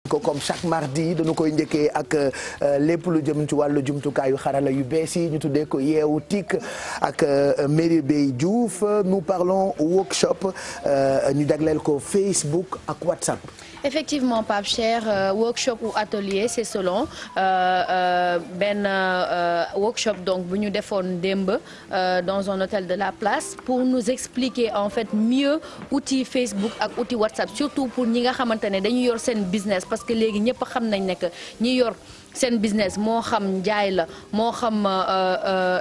ko comme chaque mardi dañu koy njëkkee ak lépp lu jëm ci wàllu jumtukaayu xarala yu bees yi ñu tuddee ko yeewu tik ak Merry Beye Diouf nous parlons workshop ñu jagleel ko Facebook ak WhatsApp. Effectivement Pape Cheikh workshop ou atelier c'est selon benn workshop donc bu ñu defoon démb dans un hôtel de la place pour nous expliquer en fait mieux outil Facebook ak outil WhatsApp surtout pour ñi nga xamante ne dañu yor seen business parce que léegi ñëpp xam nañ ne que ñi yor seen business moo xam njaay la moo xam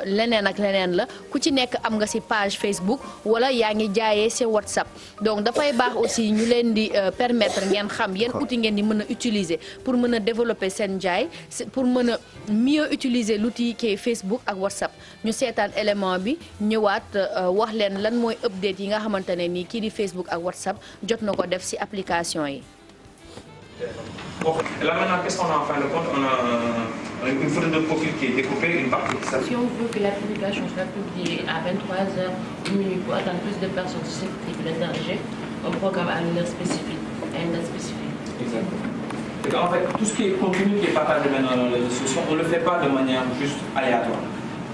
leneen ak leneen la ku ci nekk am nga ci page Facebook wala yaa ngi jaayee ci WhatsApp donc dafay baax aussi ñu leen di permettre ngeen xam yan outil ngeen di mën a utiliser pour mën a développer seen njaay pour mën a mieux utiliser l'outil qui est Facebook ak WhatsApp ñu seetaan élément bi ñëwaat wax leen lan mooy update yi nga xamante ne nii kii di Facebook ak WhatsApp jot na ko def ci application yi. Bon, là maintenant, qu'est-ce qu'on a en fin de compte? On a une photo de profil qui est découpée, une partie. Si on veut que la publication soit publiée à 23h, minuit pour atteindre plus de personnes susceptibles d'interagir, on programme à une heure spécifique, à une date spécifique. Exactement. Et en fait, tout ce qui est contenu qui est partagé maintenant dans les réseaux sociaux, on ne le fait pas de manière juste aléatoire.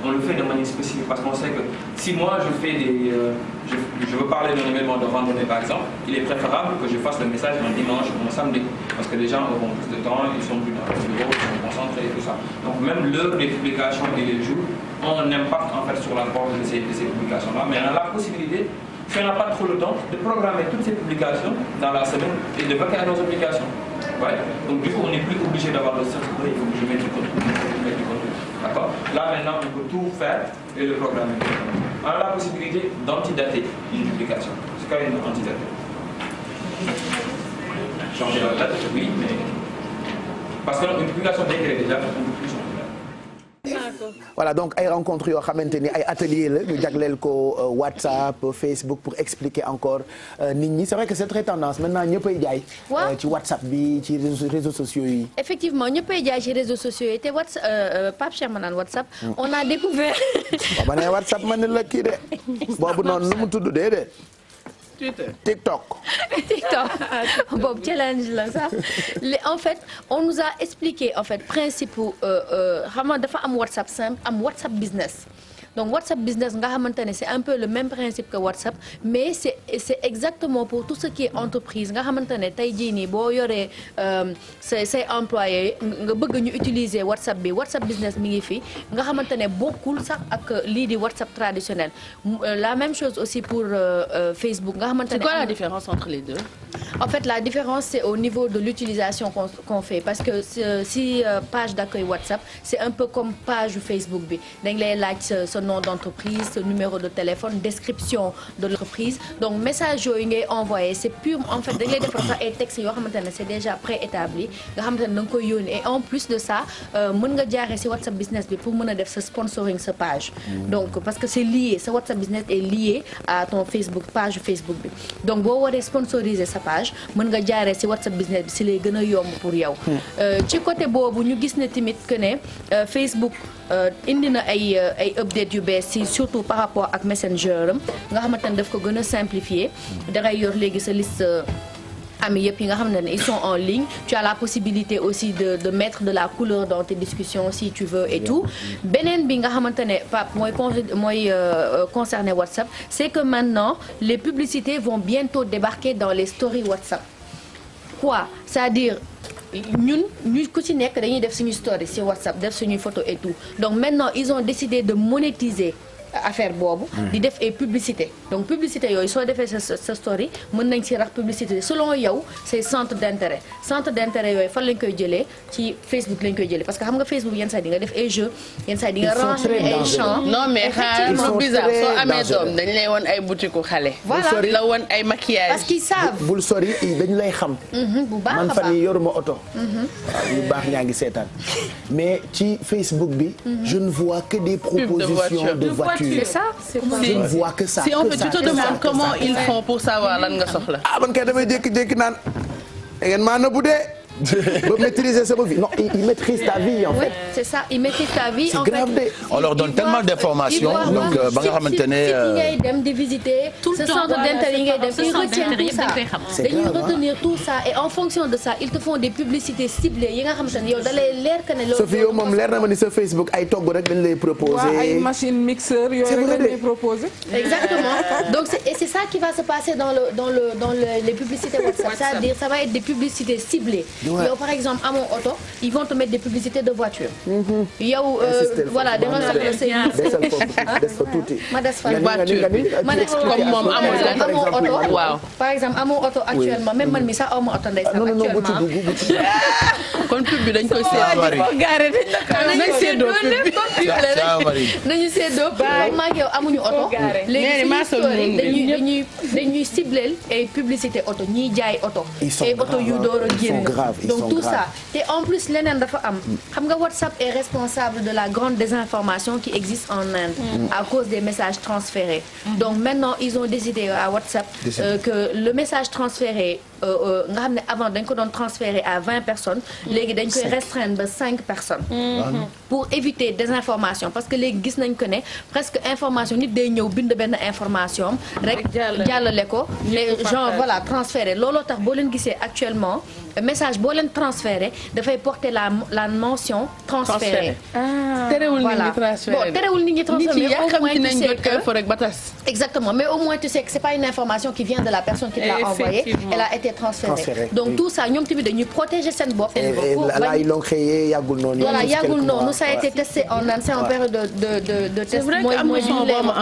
On le fait de manière spécifique parce qu'on sait que si moi je fais je veux parler d'un événement de randonnée par exemple, il est préférable que je fasse le message un dimanche ou un samedi parce que les gens auront plus de temps, ils sont plus dans le bureau, ils sont concentrés et tout ça. Donc même l'heure des publications et les jours ont un impact en fait sur la force de ces publications-là. Mais on a la possibilité, si on n'a pas trop le temps, de programmer toutes ces publications dans la semaine et de vaquer à nos obligations. Ouais. Donc du coup on n'est plus obligé d'avoir le stress, il faut que je mette du contenu. D'accord. Là maintenant on peut tout faire et le programmer. On a la possibilité d'antidater une publication. C'est quand même antidater. Changer la date, oui, mais parce que une publication dès qu'elle est déjà faite, on ne peut plus changer. Voilà donc ay rencontres yoo xamante ni ay ateliers la ñu jagleel ko WhatsApp Facebook pour expliquer encore nit ñi c'est vrai que c'est très tendance maintenant ñëppay jaay. ci WhatsApp bi ci réseaux sociaux yi. effectivement ñëppay jaay ci réseaux sociaux yi te Pape Cheikh ma naan WhatsApp. on a découvert. waaw ma ne WhatsApp ma ne la kii de boobu noonu nu mu tudd déedéet. TikTok. Bob challenge la sax en fait on nous a expliqué en fait principe xam nga dafa am WhatsApp simple am WhatsApp business. Donc WhatsApp business nga xamante ne c'est un peu le même principe que WhatsApp mais c'est exactement pour tout ce qui est entreprise nga xamante ne tey jii nii boo yoree say employés nga bëgg ñu utiliser WhatsApp bi WhatsApp business mi ngi fi nga xamante ne bokkul sax ak lii di WhatsApp traditionnel. La même chose aussi pour Facebook nga xamante ne. C'est quoi la différence entre les deux? En fait la différence c'est au niveau de l'utilisation qu'on fait parce que si page d'accueil WhatsApp c'est un peu comme page Facebook bi dañ lay laaj sa nom d'entreprise, ce numéro de téléphone, description de l'entreprise. Donc message yooyu ngay envoyé c'est pur en fait dañ lay defar sax ay textes yoo xamante ne c'est déjà préétabli nga xamante ne da nga koy yónni et en plus de ça mën nga jaaree ci WhatsApp business bi pour mën a def sa sponsoring sa page. Donc parce que c'est lié sa WhatsApp business est lié à ton Facebook page Facebook bi donc boo waree sponsoriser sa page mën nga jaaree ci WhatsApp business bi ci lay gën a yomb pour yow. ci côté boobu ñu gis ne tamit que ne Facebook indi na ay update yu bees ci surtout par rapport ak Messenger am nga xamante ne daf ko gën a simplifier dangay yor léegi sa liste amis yëpp yi nga xam ne ils sont en ligne tu as la possibilité aussi de mettre de la couleur dans tes discussions si tu veux et tout beneen bi nga xamante ne Pape mooy concerné WhatsApp c'est que maintenant les publicités vont bientôt débarquer dans les stories WhatsApp quoi c'est-à-dire ñu ku ci nekk dañuy def suñu story ci WhatsApp def suñuy photo et tout donc maintenant ils ont décidé de monétiser affaire boobu di def ay publicité donc publicité yooyu soo defee sa story mën nañ ci rax publicité selon yow say centre d'intérêt yooyu fan lañ koy jëlee ci Facebook lañ koy jëlee parce que xam nga Facebook yenn saa di nga def ay jeux yenn saa di nga ranger ay champs non mais xaaral lu bizarre soo amee doom dañ lay won ay boutique xale voilà la won ay maquillage parce qu'ils savent bul sori dañu lay xam bu baax man fan yi yoruma oto waaw yu baax ñaa ngi seetaan mais ci Facebook bi je ne vois que des propositions de voitures. C'est ça, je ne vois que ça. Si en fait tu te demandes comment ils font pour savoir lan nga soxla. ah man kay damay jékki-jékki naan ngeen maa nëbbu de ba maîtriser sama vie non il maîtrise ta vie en fait. c'est ça il maîtrise ta vie. C'est grave de. On leur donne tellement d'informations donc ba nga xamante ne. site yi ngay dem de visiter. tout le temps centre d'intérêt yi ngay dem ils retiennent tout ça. dañuy retenir tout ça et en fonction de ça ils te font des publicités ciblées yi nga xamante ne yow da lay leer que ne loolu. Sophie yow moom leer na ma ni sa Facebook ay togg rek dañ lay proposer. waaw ay machine mixeur yooyu rek dañ lay proposer. exactement donc c'est ça qui va se passer dans les publicités WhatsApp. c'est-à-dire ça va être des publicités ciblées. yow par exemple amoo oto ils vont te mettre des publicités de voiture. yow voilà da nga soxla say. des fa tuuti. ma des fa voiture bi comme moom amoo oto. waaw par exemple amoo oto actuellement même man mi sax amoo oto ndeysaan actuellement. kon pub bi dañ koy séddoo nañu séddoo maa ngi yow amuñu oto. léegi dañuy cibleel ay publicité oto ñiy jaay oto. ay oto yu door a génn donc tout ça te en plus leneen dafa am xam nga WhatsApp est responsable de la grande désinformation qui existe en Inde à cause des messages transférés. Donc maintenant ils ont décidé à WhatsApp que le message transféré nga xam ne avant dañ ko doon transférer à 20 personnes léegi dañ koy restreindre ba 5 personnes pour éviter désinformation parce que léegi gis nañ ko ne presque information nit day ñëw bind benn information rek jàllale ko les gens voilà transféré looloo tax boo leen gisee actuellement message boo leen transféré dafay porter la mention transféré. terewul nit ñi transféré bon terewul nit ñi transféré mais au moins tu sais que exactement mais au moins tu sais que c'est pas une information qui vient de la personne qui te l'a envoyée elle a été transférée donc tout ça ñoom tamit dañuy protéger seen bopp. et là ils l'ont créé yàggul noonu. voilà yàggul noonu ça a été testé en Inde c'est en période de test. mooy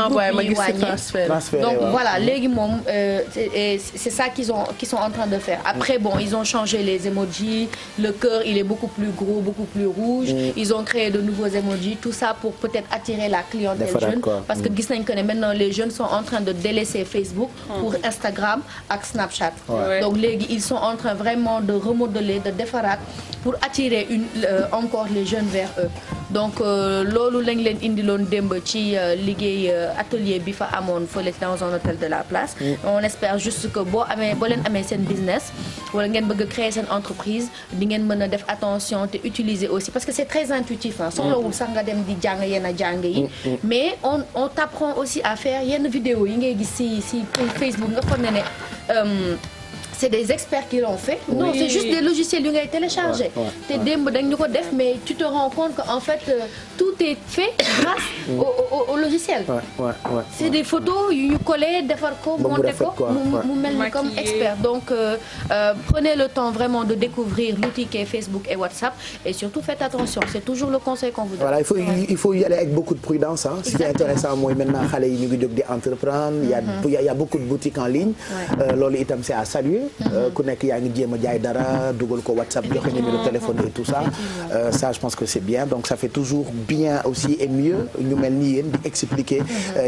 envoyé ma gis transfert. Donc voilà léegi moom c'est ça qu'ils sont en train de faire après bon ils ont changé les emojis le cœur il est beaucoup plus gros beaucoup plus rouge. Ils ont créé de nouveaux emojis tout ça pour peut-être attirer la clientèle jeune parce que gis nañ que ne maintenant les jeunes sont en train de délaisser Facebook pour Instagram ak Snapchat. Donc léegi ils sont en train vraiment de remodeler de defaraat pour attirer encore les jeunes vers eux donc loolu lañ leen indiloon démb ci liggéey atelier bi fa amoon fële dans un hôtel de la place. On espère juste que boo leen amee seen business wala ngeen bëgg créer seen entreprise di ngeen mën a def attention te utiliser aussi parce que c'est très intuitif soxlawul sax nga dem di jàng yenn jàng yi mais on t'apprend aussi à faire yenn vidéo yi ngay gis ci Facebook nga foog ne c'est des experts qui l'ont fait. Non, c'est juste des logiciels yu ngay télécharger. te démb dañ ñu ko def mais tu te rends compte que en fait tout est fait grâce au logiciel. C'est des photos yu ñu collé defar ko monter ko mu mel ni comme expert. Donc prenez le temps vraiment de découvrir l'outil qu'est Facebook et WhatsApp et surtout faites attention. C'est toujours le conseil qu'on vous donne. Voilà, il faut y aller avec beaucoup de prudence Ce qui est intéressant mooy maintenant xale yi ñu ngi jóg di entreprendre. Il y a beaucoup de boutiques en ligne. Loolu itam c'est à saluer. ku nekk yaa ngi jéem a jaay dara dugal ko WhatsApp joxe numéro téléphone et tout ça ça je pense que c'est bien donc ça fait toujours bien aussi et mieux ñu mel ni yéen di expliquer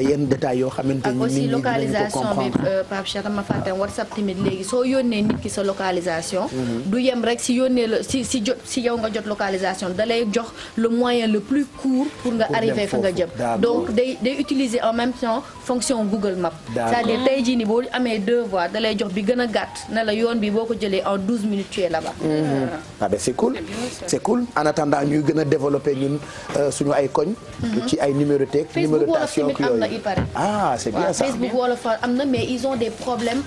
yenn détails yoo xamante ni aussi localisation bi Pape Cheikh dama fàtte WhatsApp tamit léegi soo yónnee nit ki sa localisation du yem rek si yónnee la si yow nga jot localisation da lay jox le moyen le plus court pour nga arriver fa nga jëm donc day utiliser en même temps fonction Google Maps c'est-à-dire tey jii ni boo amee 2 voies da lay jox bi gën a gàtt na la yoon bi boo ko jëlee en 12 minutes tu es là-bas. Ah ben c'est cool en attendant ñuy gën a développer ñun suñu ay koñ. ci ay numérothèques. numérotation Facebook wolof tamit am na il paraît. Ah c'est bien ça. Facebook wolof am na mais ils ont des problèmes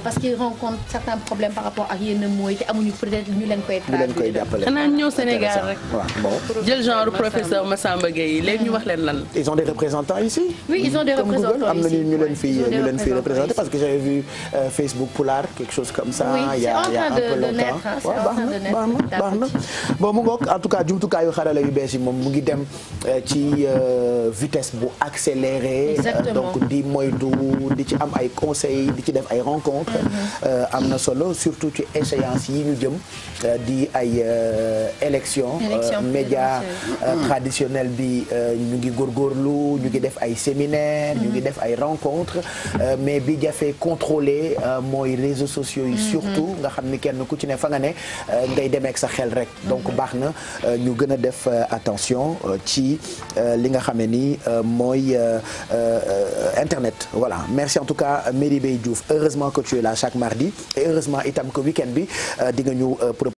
parce qu'ils rencontrent certains problèmes par rapport ak yenn mooy te amuñu peut-être ñu leen koy traduire. xanaa ñëw Sénégal rek. jël genre professeur Massamba Gueye léegi ñu wax leen lan. Ils ont des représentants ici. Oui ils ont des représentants ici. am na ñu leen fi représenter parce que j'avais vu Facebook Poulard quelque chose comme ça. Oui, il y a un peu longtemps baax na bon mu ngoog en tout cas jumtukaayu xarala yu bees yi moom mu ngi dem ci vitesse bu accélérée donc di moytu di ci am ay conseils di ci def ay rencontres am na solo surtout ci échéance yi ñu jëm di ay élections média traditionnel bi ñu ngi góorgóorlu ñu ngi def ay séminaires ñu ngi def ay rencontres mais bi jafe contrôler mooy réseaux sociaux yi surtout nga xam ni kenn ku ci ne fa nga ne ngay demee ak sa xel rek donc baax na ñu gën a def attention ci li nga xam ne ni mooy internet voilà merci en tout cas Merry Beye Diouf heureusement que tu es là chaque mardi et heureusement itam que week-end bi di nga ñu